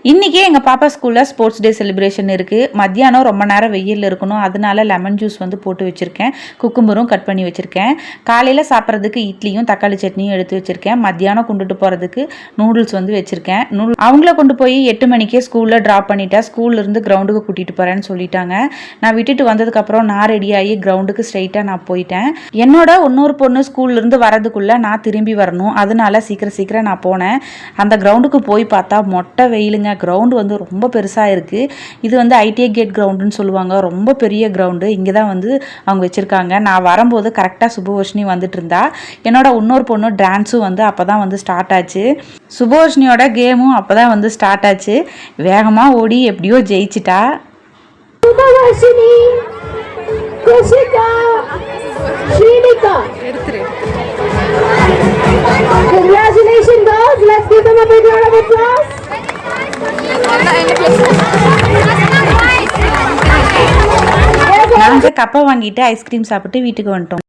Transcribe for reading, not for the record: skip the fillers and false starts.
இன்றைக்கே எங்கள் பாப்பா ஸ்கூலில் ஸ்போர்ட்ஸ் டே செலிப்ரேஷன் இருக்குது. மத்தியானம் ரொம்ப நேரம் வெயிலில் இருக்கணும், அதனால லெமன் ஜூஸ் வந்து போட்டு வச்சுருக்கேன். குக்கும்பரும் கட் பண்ணி வச்சுருக்கேன். காலையில் சாப்பிட்றதுக்கு இட்லியும் தக்காளி சட்னியும் எடுத்து வச்சுருக்கேன். மத்தியானம் கொண்டுட்டு போகிறதுக்கு நூடுல்ஸ் வந்து வச்சுருக்கேன். அவங்கள கொண்டு போய் 8 மணிக்கே ஸ்கூலில் ட்ராப் பண்ணிட்டேன். ஸ்கூல்லேருந்து கிரவுண்டுக்கு கூட்டிகிட்டு போகிறேன்னு சொல்லிட்டாங்க. நான் விட்டுட்டு வந்ததுக்கப்புறம் நான் ரெடி ஆகி கிரவுண்டுக்கு ஸ்ட்ரைட்டாக நான் போயிட்டேன். என்னோட இன்னொரு பொண்ணு ஸ்கூல்லேருந்து வரதுக்குள்ளே நான் திரும்பி வரணும், அதனால சீக்கிரம் நான் போனேன். அந்த கிரவுண்டுக்கு போய் பார்த்தா மொட்டை வெயிலுங்க. கிரவுண்டு வந்து ரொம்ப பெருசாக இருக்குது. இது வந்து ஐடிஐ கேட் கிரவுண்டுன்னு சொல்லுவாங்க. ரொம்ப பெரிய கிரவுண்டு. இங்கே தான் வந்து அவங்க வச்சுருக்காங்க. நான் வரும்போது கரெக்டாக சுபவர்ஷினி வந்துட்டு இருந்தா. என்னோட இன்னொரு பொண்ணு டான்ஸும் வந்து அப்போ தான் வந்து ஸ்டார்ட் ஆச்சு. சுபவர்ஷினியோட கேமும் அப்போ தான் வந்து ஸ்டார்ட் ஆச்சு. வேகமாக ஓடி எப்படியோ ஜெயிச்சிட்டா. சுபவர்ஷினி, Kushika, Srinika. Congratulations girls. Let's give them a big round of applause. நாங்கள் கப்பை வாங்கிட்டு ஐஸ்கிரீம் சாப்பிட்டு வீட்டுக்கு வந்துட்டோம்.